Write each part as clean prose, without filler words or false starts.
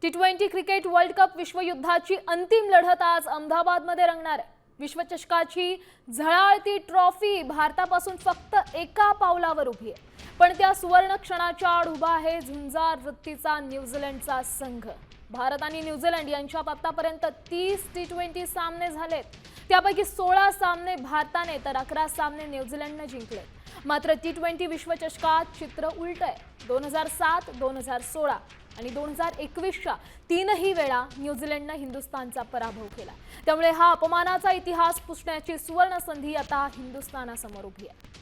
T20 cricket world cup विश्वयुद्धाची अंतिम लढत आज अहमदाबादमध्ये रंगणार आहे। विश्वचषकाची झळाळती ट्रॉफी भारतापासून फक्त एका पावलावर उभी आहे, पण त्या सुवर्ण क्षणाच्या आड उभा आहे झुंजार वृत्तीचा न्यूझीलंडचा संघ। भारत आणि न्यूझीलंड यांच्यात आतापर्यंत 30 T20 सामने झालेत, त्यापैकी 16 सामने भारताने तर 11 सामने न्यूझीलंडने जिंकले। मात्र T20 विश्वचषकात चित्र उलट आहे। 2007, 2016 आणि 2021च्या तीनही वेळा न्यूझीलंडने हिंदुस्थानचा पराभव केला। त्यामुळे हा अपमानाचा इतिहास पुसण्याची सुवर्ण संधी आता हिंदुस्थानासमोर उभी आहे।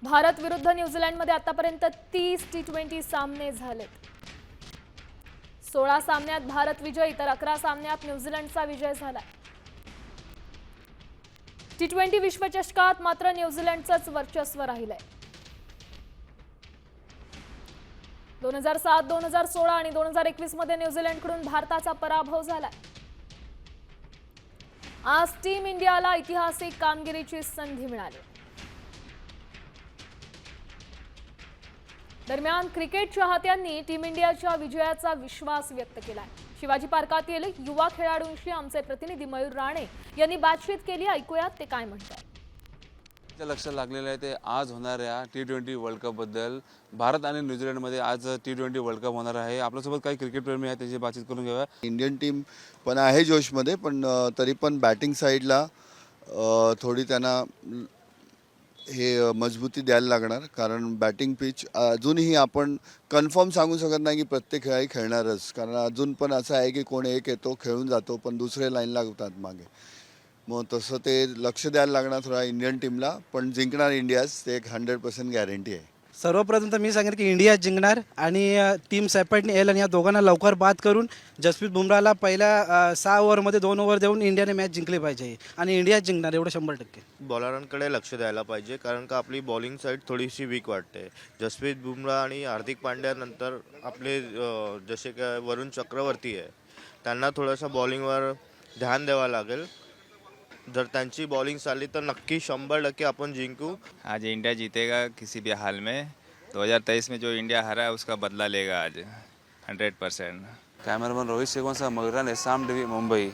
भारत विरुद्ध न्यूझीलंडमध्ये आतापर्यंत 30 T20 सामने झालेत। 16 सामन्यात भारत विजयी तर 11 सामन्यात न्यूझीलंडचा विजय झाला। T20 विश्वचषकात मात्र न्यूझीलंडचंच वर्चस्व राहिलंय। 2007, 2016 आणि 2021 मध्ये न्यूझीलंडकडून भारताचा पराभव झाला। आज टीम इंडियाला ऐतिहासिक कामगिरीची संधी मिळाली। दरम्यान क्रिकेट चाहत्यांनी टीम इंडियाच्या विजयाचा विश्वास व्यक्त केलाय। शिवाजी पार्कातील युवा खेळाडूंशी आमचे प्रतिनिधी मयूर राणे यांनी बातचीत केली। ऐकूयात ते काय म्हणतात। लक्ष लागलेलं आहे ते आज होणाऱ्या T20 वर्ल्ड कप बद्दल। भारत आणि न्यूझीलंडमध्ये आज T20 वर्ल्ड कप होणार आहे। आपल्यासोबत काही क्रिकेट प्रेमी आहेत, त्यांची बातचीत करून घेऊया। इंडियन टीम पण आहे जोशमध्ये, पण तरी पण बॅटिंग साईडला थोडी त्यांना हे मजबूती द्यायला लागणार, कारण बॅटिंग पिच अजूनही आपण कन्फर्म सांगू शकत नाही की प्रत्येक खेळाडू खेळणारच, कारण अजून पण असं आहे की कोण एक येतो खेळून जातो पण दुसरे लाईन लागतात मागे। मग तसं ते लक्ष द्यायला लागणार थोडा इंडियन टीमला, पण जिंकणार इंडियाच, ते एक 100% गॅरंटी आहे। सर्वप्रथम तर मी सांगेन की इंडिया जिंकणार आणि टीम सॅपटने येईल आणि या दोघांना लवकर बाद करून जसप्रीत बुमराहला पहिल्या 6 ओव्हरमध्ये 2 ओव्हर देऊन इंडियाने मॅच जिंकली पाहिजे आणि इंडिया जिंकणार एवढं 100%। बॉलरांकडे लक्ष द्यायला पाहिजे, कारण का आपली बॉलिंग साईड थोडीशी वीक वाटते। जसप्रीत बुमराह आणि हार्दिक पांड्यानंतर आपले जसे काय वरुण चक्रवर्ती आहे, त्यांना थोडंसं बॉलिंगवर ध्यान द्यावं लागेल। जर त्यांची बॉलिंग चालली तर नक्की 100% आपण जिंकू। आज इंडिया जीतेगा किसी भी हाल में। 2023 में जो इंडिया हारा है उसका बदला लेगा आज 100%। कॅमेरामन रोहित शेखवांसह मयूर राणे, साम टीव्ही, मुंबई।